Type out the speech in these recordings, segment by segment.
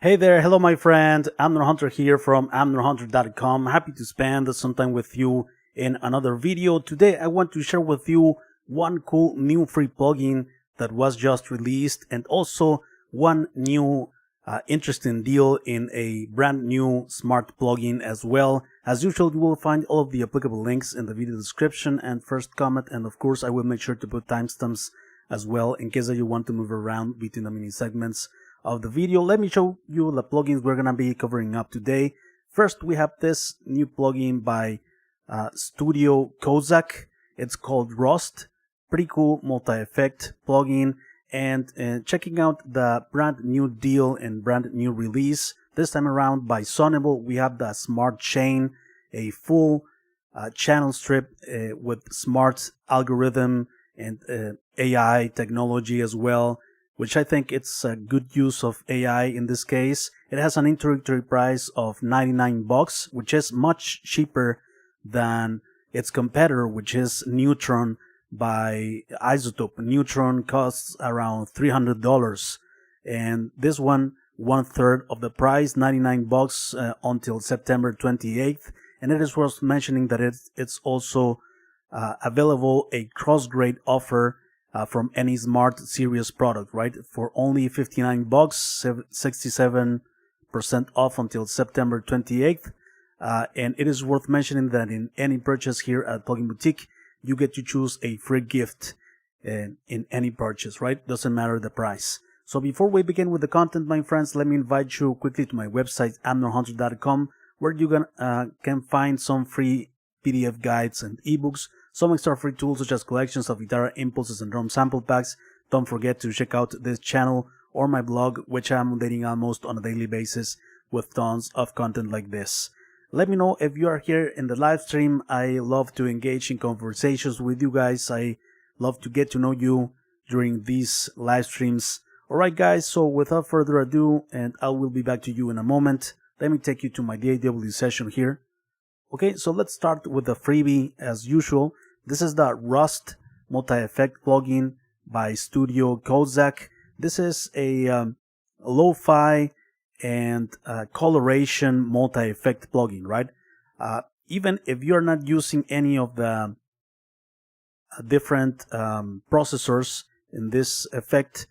Hey there, hello my friend, Amner Hunter here from amnerhunter.com. Happy to spend some time with you in another video. Today I want to share with you one cool new free plugin that was just released and also one new interesting deal in a brand new smart plugin as well. As usual, you will find all of the applicable links in the video description and first comment, and of course I will make sure to put timestamps as well in case that you want to move around between the mini segments of the video. Let me show you the plugins we're gonna be covering up today. First, we have this new plugin by Studio Kozak. It's called Rust. Pretty cool multi-effect plugin. And checking out the brand new deal and brand new release this time around by Sonible, we have the Smart Chain, a full channel strip with smart algorithm and AI technology as well, which I think it's a good use of AI in this case. It has an introductory price of $99, which is much cheaper than its competitor, which is Neutron by Isotope. Neutron costs around $300, and this one third of the price, $99 until September 28th. And it is worth mentioning that it's also available a cross-grade offer from any Smart Series product, right? For only $59, 67% off until September 28th. And it is worth mentioning that in any purchase here at Plugin Boutique, you get to choose a free gift in any purchase, right? Doesn't matter the price. So before we begin with the content, my friends, let me invite you quickly to my website, amnerhunter.com, where you can find some free PDF guides and ebooks, some extra free tools such as collections of guitar impulses and drum sample packs. Don't forget to check out this channel or my blog, which I'm updating almost on a daily basis with tons of content like this. Let me know if you are here in the live stream. I love to engage in conversations with you guys. I love to get to know you during these live streams. Alright guys, so without further ado, and I will be back to you in a moment, let me take you to my DAW session here. Okay, so let's start with the freebie as usual. This is the Rust multi-effect plugin by Studio Kozak. This is a lo-fi and coloration multi-effect plugin, right? Even if you're not using any of the different processors in this effect,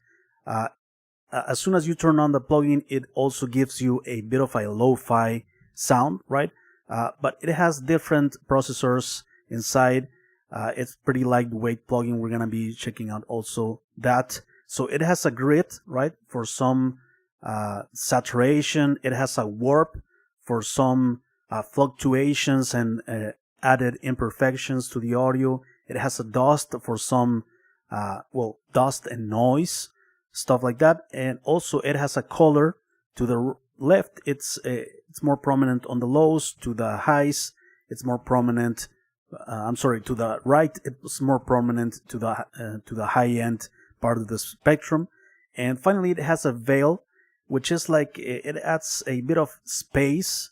as soon as you turn on the plugin, it also gives you a bit of a lo-fi sound, right? But it has different processors inside. It's pretty lightweight plugin. We're gonna be checking out also that. So it has a grid, right, for some saturation. It has a warp for some fluctuations and added imperfections to the audio. It has a dust for some dust and noise, stuff like that. And also it has a color. To the left, it's more prominent on the lows. To the highs, it's more prominent. To the right, it's more prominent to the high end part of the spectrum. And finally, it has a veil, which is like it adds a bit of space.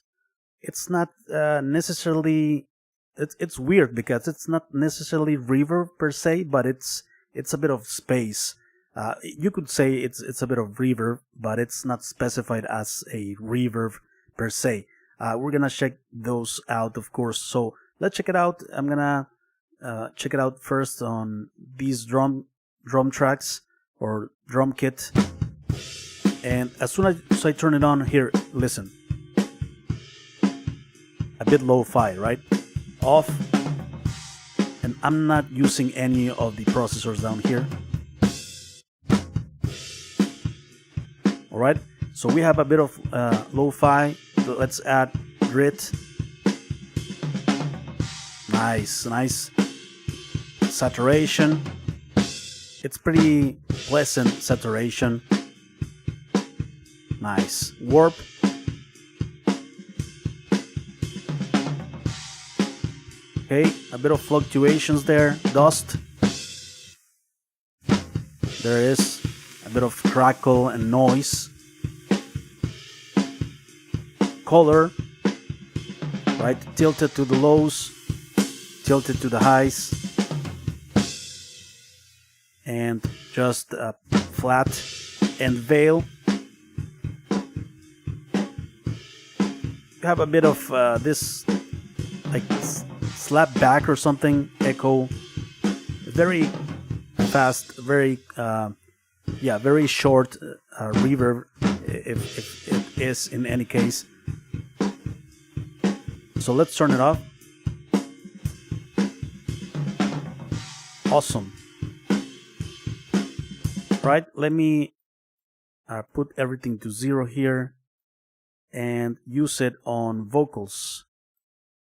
It's not necessarily. It's weird because it's not necessarily reverb per se, but it's a bit of space. You could say it's a bit of reverb, but it's not specified as a reverb per se. We're gonna check those out, of course. So let's check it out. I'm gonna check it out first on these drum tracks or drum kit. And as soon as I turn it on here, listen. A bit lo-fi, right? Off. And I'm not using any of the processors down here. Alright, so we have a bit of lo-fi. So let's add grit. Nice saturation. It's pretty pleasant saturation. Nice warp. Okay, a bit of fluctuations there. Dust. There is a bit of crackle and noise. Color, right? Tilted to the lows, tilted to the highs, and just flat and veil. have a bit of this like slap back or something echo, very fast, very very short reverb if it is in any case. So let's turn it off. Awesome. Right, let me put everything to 0 here and use it on vocals.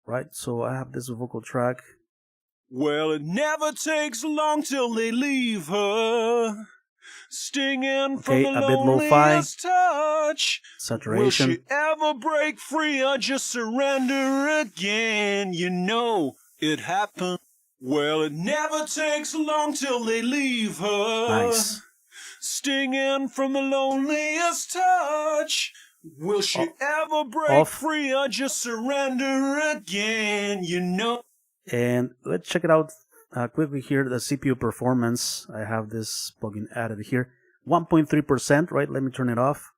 Right, so I have this vocal track. Well, it never takes long till they leave her, stinging from the a bit lo-fi, loneliest touch. saturation. Will she ever break free or just surrender again? You know it happened. Well, it never takes long till they leave her, Nice. Stinging from the loneliest touch. Will she ever break free or just surrender again? You know. And let's check it out quickly here, the CPU performance. I have this plugin added here. 1.3%, right? Let me turn it off.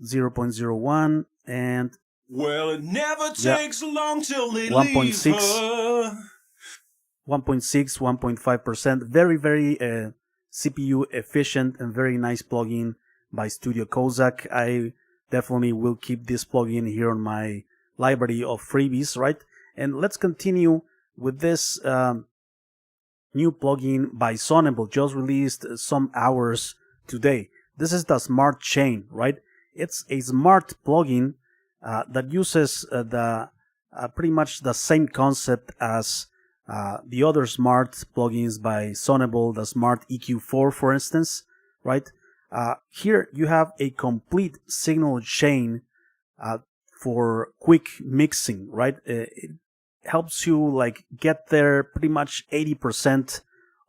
0.01 and well, it never takes long till they 1.6, leave her. 1.6, 1.5%. Very, very CPU efficient and very nice plugin by Studio Kozak. I definitely will keep this plugin here on my library of freebies, right? And let's continue with this new plugin by Sonible, just released some hours today. This is the Smart Chain, right? It's a smart plugin that uses pretty much the same concept as the other smart plugins by Sonible, the Smart EQ4, for instance, right? Here you have a complete signal chain for quick mixing, right? It helps you like get there pretty much 80%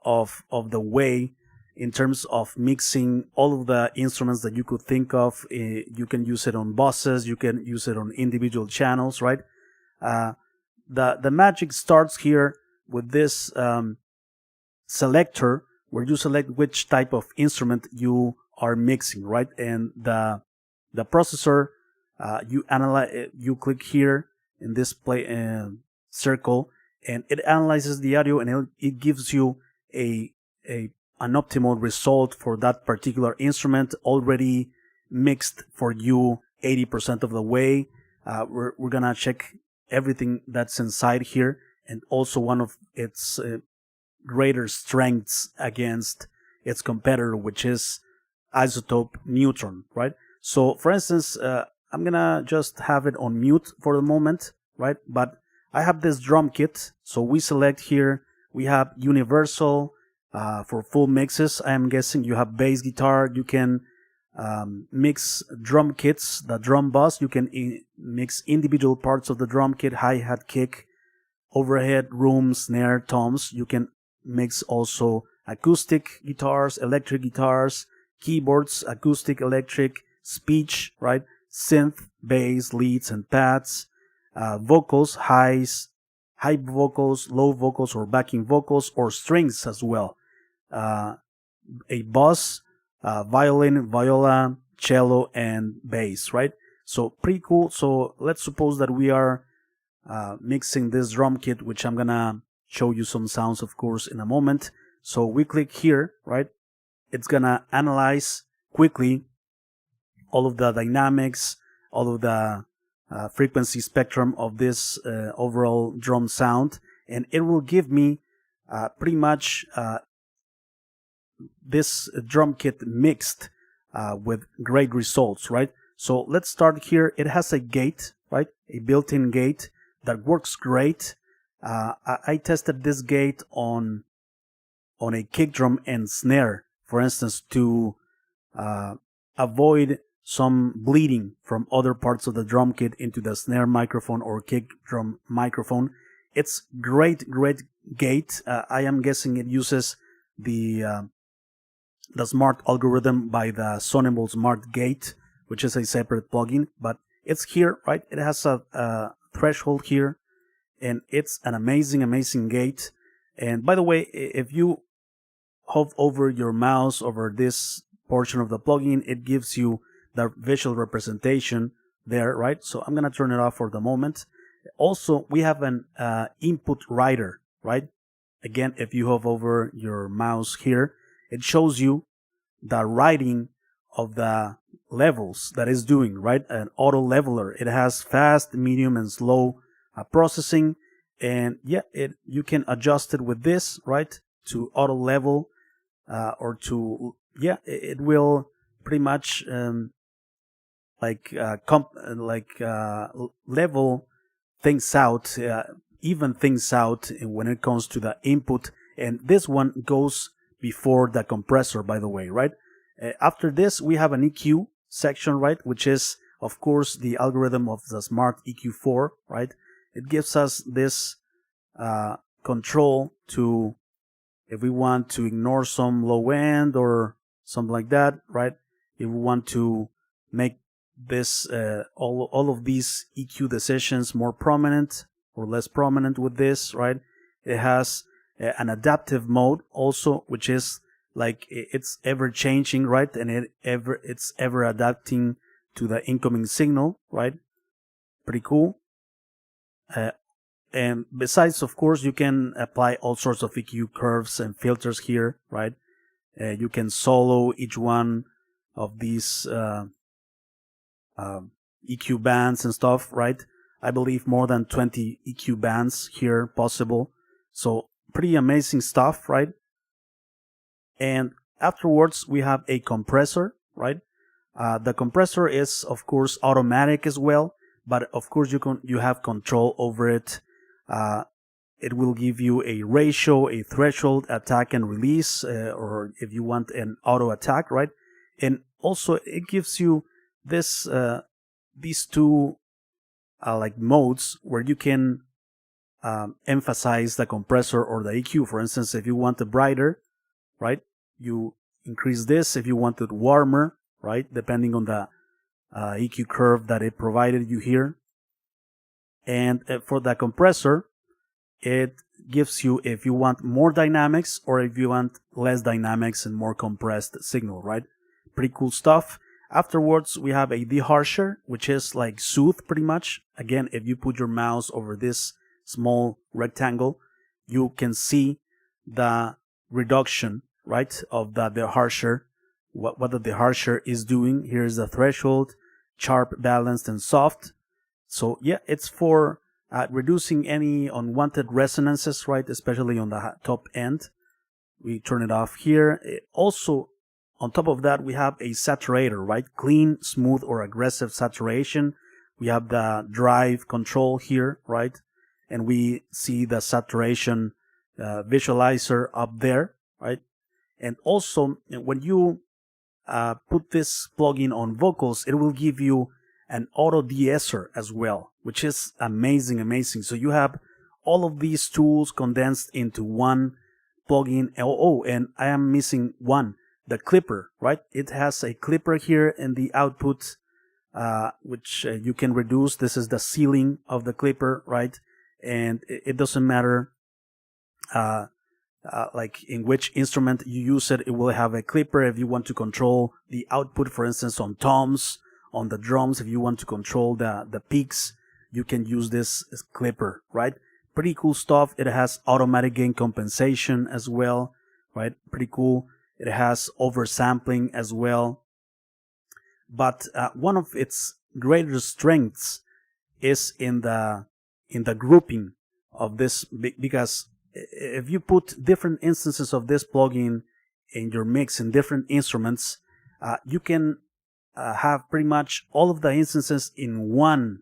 of the way in terms of mixing all of the instruments that you could think of. You can use it on buses, you can use it on individual channels, right? The magic starts here with this selector where you select which type of instrument you are mixing, right? And the processor, you analyze, you click here in this circle, and it analyzes the audio, and it gives you an optimal result for that particular instrument, already mixed for you 80% of the way. We're gonna check everything that's inside here, and also one of its greater strengths against its competitor, which is isotope neutron, right? So for instance, I'm gonna just have it on mute for the moment, right? But I have this drum kit, so we select here, we have universal for full mixes. I am guessing you have bass guitar, you can mix drum kits, the drum bus, you can mix individual parts of the drum kit, hi-hat, kick, overhead, room, snare, toms. You can mix also acoustic guitars, electric guitars, keyboards, acoustic, electric, speech, right? Synth, bass, leads, and pads, vocals, high vocals, low vocals, or backing vocals, or strings as well. A bass, violin, viola, cello, and bass, right? So pretty cool. So let's suppose that we are mixing this drum kit, which I'm gonna show you some sounds, of course, in a moment. So we click here, right? It's gonna analyze quickly all of the dynamics, all of the frequency spectrum of this overall drum sound, and it will give me pretty much this drum kit mixed with great results, right? So let's start here. It has a gate, right? A built-in gate that works great. I tested this gate on a kick drum and snare, for instance, to avoid some bleeding from other parts of the drum kit into the snare microphone or kick drum microphone. It's great gate. I am guessing it uses the smart algorithm by the Sonible Smart Gate, which is a separate plugin, but it's here, right? It has a threshold here, and it's an amazing gate. And by the way, if you hover over your mouse over this portion of the plugin, it gives you the visual representation there, right? So I'm gonna turn it off for the moment. Also, we have an input writer, right? Again, if you hover over your mouse here, it shows you the writing of the levels that it's doing, right? An auto leveler. It has fast, medium, and slow processing, and yeah, you can adjust it with this, right, to auto level, or to it will pretty much level things out, even things out when it comes to the input. And this one goes before the compressor, by the way, right? After this, we have an EQ section, right, which is, of course, the algorithm of the Smart EQ4, right? It gives us this control to, if we want to ignore some low end or something like that, right? If we want to make this all of these EQ decisions more prominent or less prominent with this, right? It has an adaptive mode also, which is like it's ever changing, right? And it's ever adapting to the incoming signal, right? Pretty cool. And besides, of course, you can apply all sorts of EQ curves and filters here, right? You can solo each one of these EQ bands and stuff, right? I believe more than 20 EQ bands here possible. So pretty amazing stuff, right? And afterwards, we have a compressor, right? The compressor is, of course, automatic as well, but of course you have control over it. It will give you a ratio, a threshold, attack and release, or if you want an auto attack, right? And also it gives you this these two like modes where you can emphasize the compressor or the EQ. For instance, if you want it brighter, right, you increase this. If you want it warmer, right, depending on the EQ curve that it provided you here. And for the compressor, it gives you if you want more dynamics or if you want less dynamics and more compressed signal, right? Pretty cool stuff. Afterwards, we have a de-harsher, which is like soothe pretty much. Again, if you put your mouse over this small rectangle, you can see the reduction, right, of the de-harsher, what the de-harsher is doing. Here's the threshold, sharp, balanced, and soft. So yeah, it's for reducing any unwanted resonances, right, especially on the top end. We turn it off here. Also, on top of that, we have a saturator, right? Clean, smooth, or aggressive saturation. We have the drive control here, right? And we see the saturation visualizer up there, right? And also, when you put this plugin on vocals, it will give you an auto de-esser as well, which is amazing. So you have all of these tools condensed into one plugin. Oh, and I am missing one. The clipper, right? It has a clipper here in the output, which you can reduce. This is the ceiling of the clipper, right? And it doesn't matter like in which instrument you use it, it will have a clipper. If you want to control the output, for instance, on toms, on the drums, if you want to control the peaks, you can use this clipper, right? Pretty cool stuff. It has automatic gain compensation as well, right? Pretty cool. It has oversampling as well. But one of its greater strengths is in the grouping of this, because if you put different instances of this plugin in your mix in different instruments, you can have pretty much all of the instances in one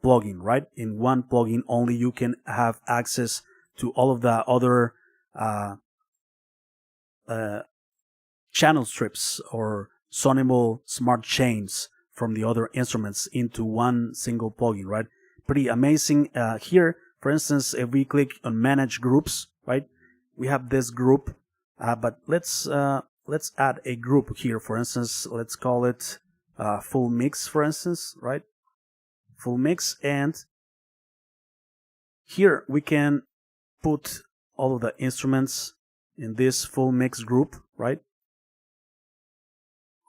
plugin, right? In one plugin only, you can have access to all of the other channel strips or Sonible smart chains from the other instruments into one single plugin, right? Pretty amazing. Here, for instance, if we click on manage groups, right, we have this group, but let's add a group here. For instance, let's call it full mix, for instance, right? Full mix. And here we can put all of the instruments in this full mix group, right?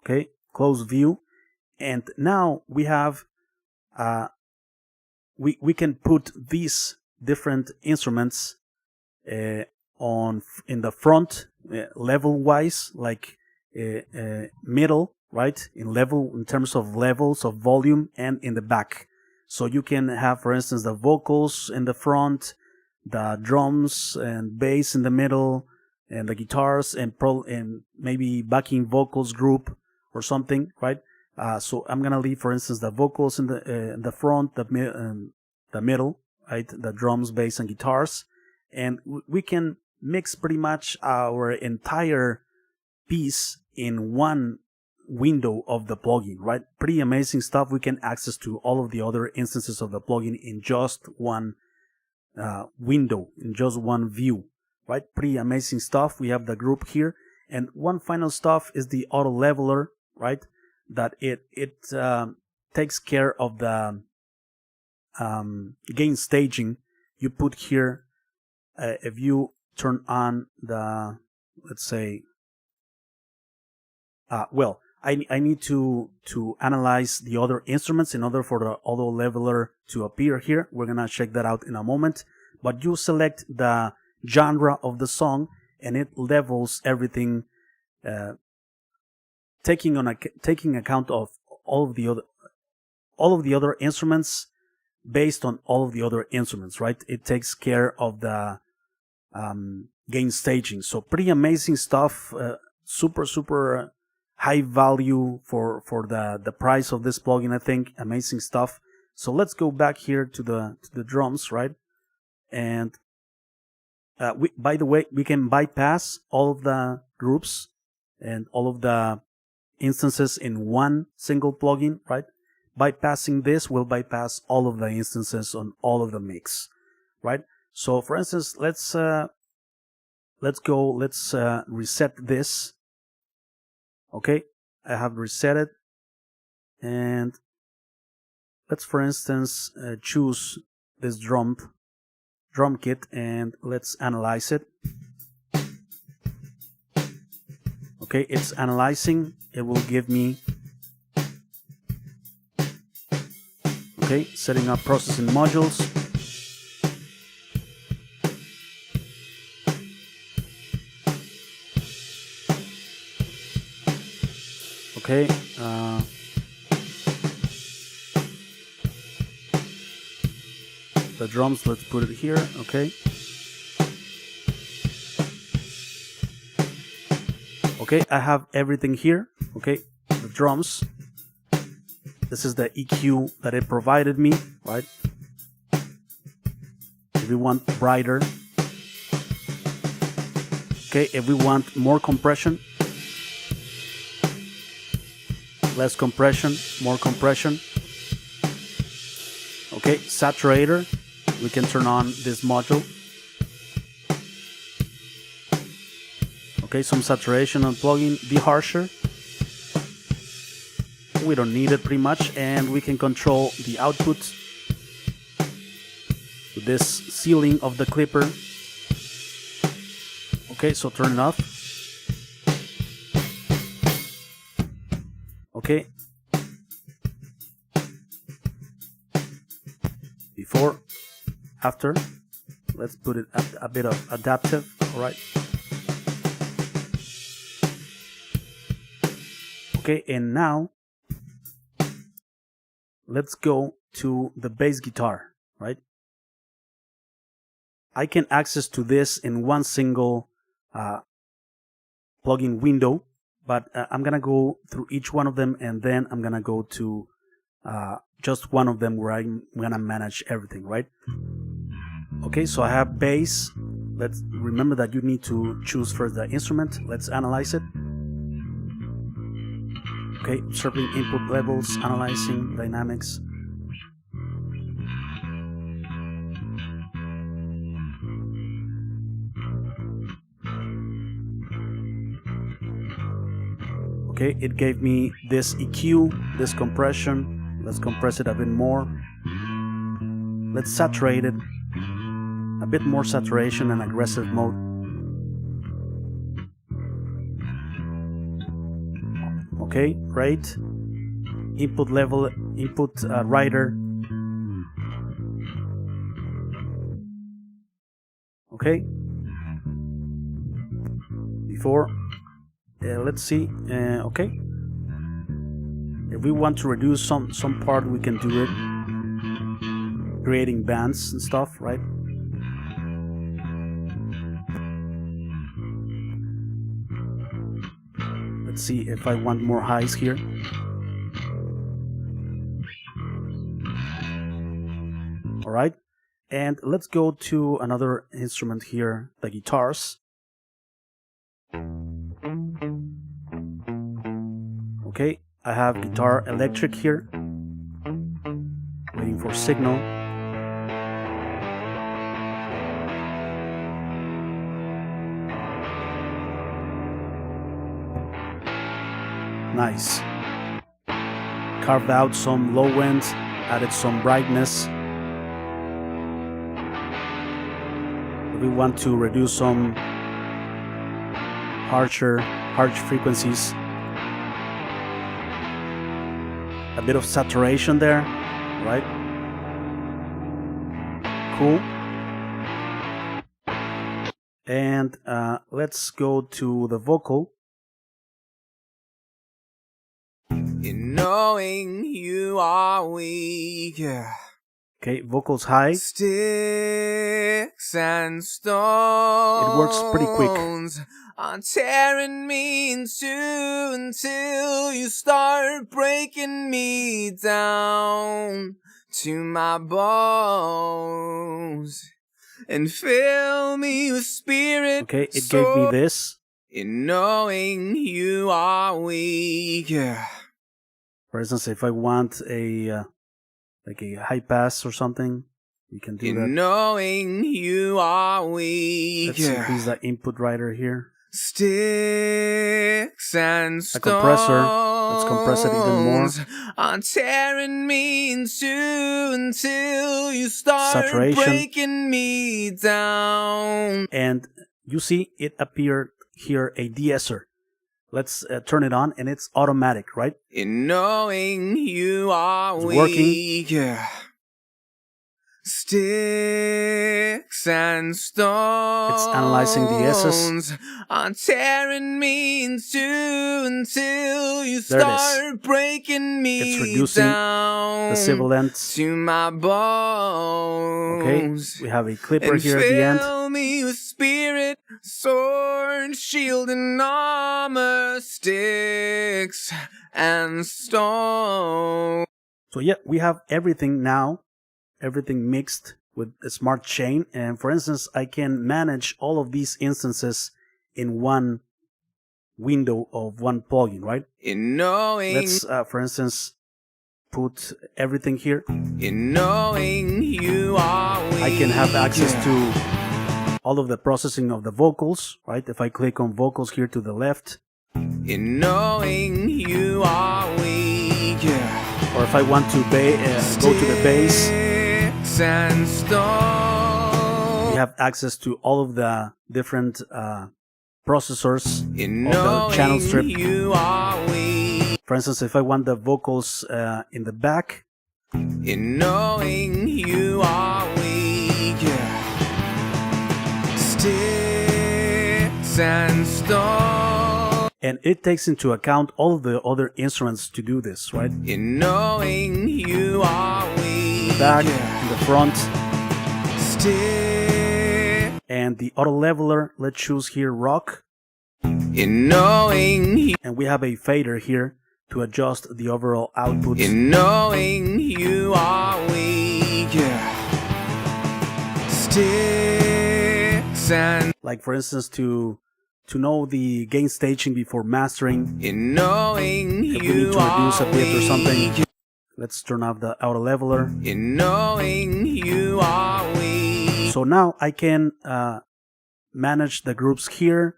Okay, close view. And now we have we can put these different instruments in the front, level wise, like middle, right, in terms of levels of volume, and in the back. So you can have, for instance, the vocals in the front, the drums and bass in the middle, and the guitars, and maybe backing vocals group or something, right? So I'm gonna leave, for instance, the vocals in the front, the middle, right? The drums, bass, and guitars, and we can mix pretty much our entire piece in one window of the plugin, right? Pretty amazing stuff. We can access to all of the other instances of the plugin in just one window, in just one view, right? Pretty amazing stuff. We have the group here, and one final stuff is the auto leveler, right? That it takes care of the gain staging. You put here, if you turn on the, let's say, well, I need to analyze the other instruments in order for the auto leveler to appear here. We're gonna check that out in a moment. But you select the genre of the song, and it levels everything, taking account of all of the other instruments based on all of the other instruments, right? It takes care of the gain staging. So pretty amazing stuff. Super high value for the price of this plugin, I think. Amazing stuff. So let's go back here to the drums, right? And by the way, we can bypass all of the groups and all of the instances in one single plugin, right? Bypassing this will bypass all of the instances on all of the mix, right? So for instance, let's reset this. Okay, I have reset it, and let's, for instance, choose this drum kit, and let's analyze it. Okay, it's analyzing. It will give me, okay, setting up processing modules. Okay, the drums, let's put it here. Okay. Okay, I have everything here. Okay, the drums. This is the EQ that it provided me, right? If we want brighter. Okay, if we want more compression. Less compression, more compression. Okay, saturator. We can turn on this module. Okay, some saturation on plugin. De-harsher. We don't need it pretty much, and we can control the output with this sealing of the clipper. Okay, so turn it off. Okay. Before, after. Let's put it at a bit of adaptive. All right. Okay, and now let's go to the bass guitar, right? I can access to this in one single plugin window, but I'm gonna go through each one of them, and then I'm gonna go to just one of them where I'm gonna manage everything, right? Okay, so I have bass. Let's remember that you need to choose first the instrument. Let's analyze it. Okay, observing input levels, analyzing dynamics. Okay, it gave me this EQ, this compression. Let's compress it a bit more. Let's saturate it. A bit more saturation and aggressive mode. Okay, great. Input level, input writer. Okay. Before, let's see. Okay. If we want to reduce some part, we can do it, creating bands and stuff, right? Let's see if I want more highs here. All right, and let's go to another instrument here, the guitars. Okay, I have guitar electric here, waiting for signal. Nice. Carved out some low ends, added some brightness. We want to reduce some harsh frequencies. A bit of saturation there, right? Cool. And let's go to the vocal. In knowing you are weak. Okay, vocals high. Sticks and stones. It works pretty quick. Are tearing me in two until you start breaking me down to my bones and fill me with spirit. Okay, it gave me this. In knowing you are weak. For instance, if I want a like a high pass or something, you can do that. In knowing you are weak. Let's increase the input rider here. Sticks and stones. A compressor. Let's compress it even more. Are tearing me in two until you start Saturation. breaking me down. And you see it appeared here, a de-esser. Let's turn it on, and it's automatic, right? In knowing you are It's weak. working. Sticks and stones. It's analyzing the S's. Are tearing me in two until you There it is. start breaking me It's reducing down the sibilance. to my bones. Okay, we have a clipper And here at the end. fill me with spirit, sword, shield, and armor, sticks and stone. So yeah, we have everything now, everything mixed with a smart chain. And for instance, I can manage all of these instances in one window of one plugin, right? In knowing, Let's, for instance, put everything here. in knowing you are weak. I can have access to all of the processing of the vocals, right? If I click on vocals here to the left, In knowing you are weak. or if I want to go to the bass, Sticks and stones. we have access to all of the different processors In of the channel knowing strip. you are weak. For instance, if I want the vocals in the back, In knowing you are weak. Sticks and stones. and it takes into account all of the other instruments to do this, right? In knowing you are weak. The back, and the front, Sticks. and the auto leveler. Let's choose here rock, In knowing you. and we have a fader here to adjust the overall output. In knowing you are weak. Sticks and. Like for instance, to know the gain staging before mastering, In knowing if we you need to reduce are a bit or something, weak. let's turn off the auto leveler. In knowing you are weak. So now I can manage the groups here,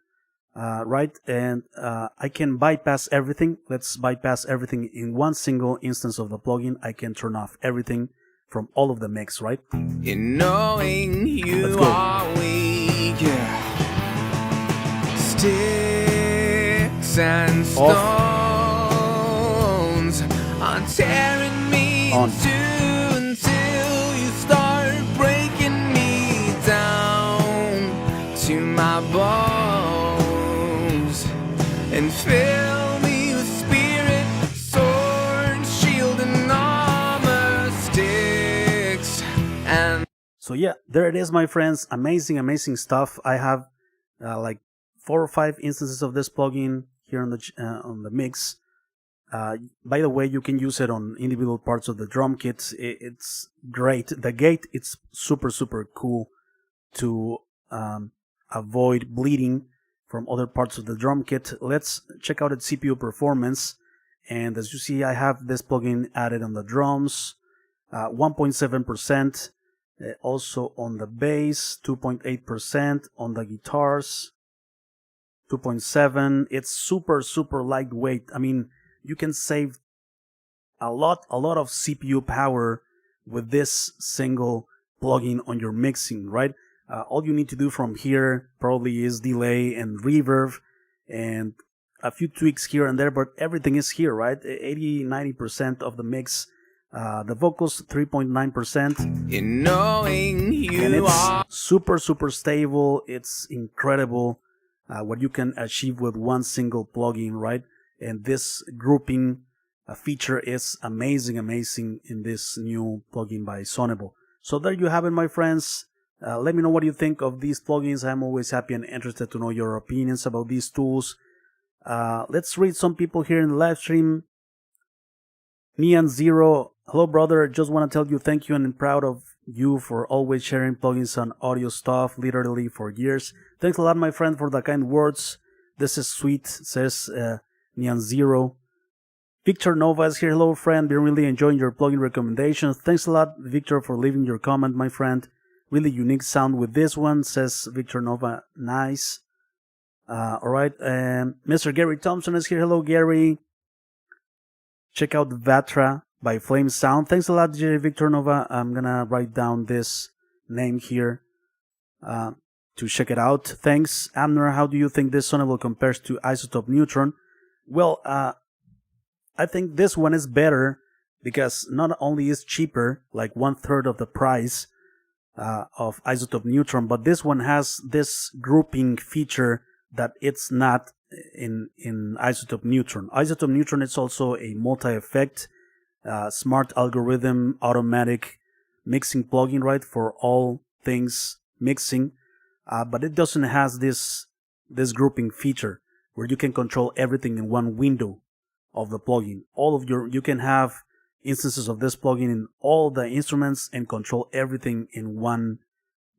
right? And I can bypass everything. Let's bypass everything in one single instance of the plugin. I can turn off everything from all of the mix, right? In knowing Let's you go. are weak. Sticks and stones are tearing me On. in two until you start breaking me down Fill me with spirit, sword, shield, and armor, sticks, and So yeah, there it is, my friends. Amazing, amazing stuff. I have like 4 or 5 instances of this plugin here on the mix. By the way, you can use it on individual parts of the drum kit. It's great. The gate, it's super, super cool to avoid bleeding from other parts of the drum kit. Let's check out its CPU performance. And as you see, I have this plugin added on the drums, 1.7%. Also on the bass, 2.8%. On the guitars, 2.7%. It's super, super lightweight. I mean, you can save a lot of CPU power with this single plugin on your mixing, right? All you need to do from here probably is delay and reverb and a few tweaks here and there, but everything is here, right? 80-90% of the mix. The vocals, 3.9%. in knowing you And it's are. super, super stable. It's incredible what you can achieve with one single plugin, right? And this grouping feature is amazing in this new plugin by Sonible. So there you have it, my friends. Let me know what you think of these plugins. I'm always happy and interested to know your opinions about these tools. Let's read some people here in the live stream. Neon Zero, hello brother, just want to tell you thank you and I'm proud of you for always sharing plugins and audio stuff, literally for years. Thanks a lot, my friend, for the kind words. This is sweet, says Neon Zero. Victor Nova is here. Hello, friend. Been really enjoying your plugin recommendations. Thanks a lot, Victor, for leaving your comment, my friend. Really unique sound with this one, says Victor Nova. Nice. Alright, Mr. Gary Thompson is here. Hello, Gary. Check out Vatra by Flame Sound. Thanks a lot, DJ Victor Nova. I'm gonna write down this name here to check it out. Thanks. Amner, how do you think this Sonible compares to Isotope Neutron? Well, I think this one is better because not only is cheaper, like 1/3 of the price of Isotope Neutron, but this one has this grouping feature that it's not in Isotope Neutron. Isotope Neutron is also a multi-effect, smart algorithm, automatic mixing plugin, right, for all things mixing, but it doesn't has this grouping feature where you can control everything in one window of the plugin. You can have instances of this plugin in all the instruments and control everything in one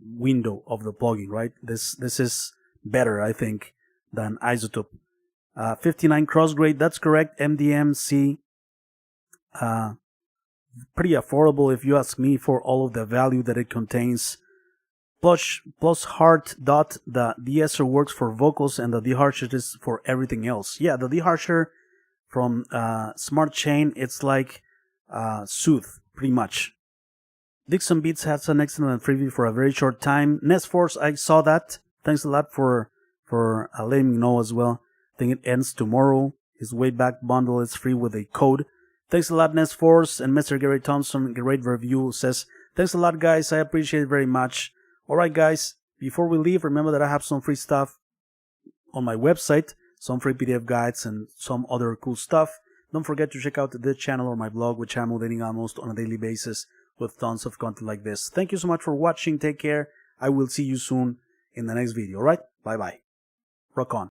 window of the plugin, right? This is better, I think, than Isotope. 59 crossgrade, that's correct. MDMC, pretty affordable if you ask me for all of the value that it contains. Plus Heart Dot, the de-esser works for vocals and the deharsher is for everything else. Yeah, the deharsher from Smart Chain, it's like Soothe, pretty much. Dixon Beats has an excellent preview for a very short time. Nest Force, I saw that. Thanks a lot for letting me know as well. I think it ends tomorrow. His way back bundle is free with a code. Thanks a lot, Nest Force. And Mr. Gary Thompson, great review, says, thanks a lot, guys. I appreciate it very much. Alright, guys, before we leave, remember that I have some free stuff on my website, some free PDF guides and some other cool stuff. Don't forget to check out this channel or my blog, which I'm updating almost on a daily basis with tons of content like this. Thank you so much for watching. Take care. I will see you soon in the next video. Alright? Bye-bye. Rock on.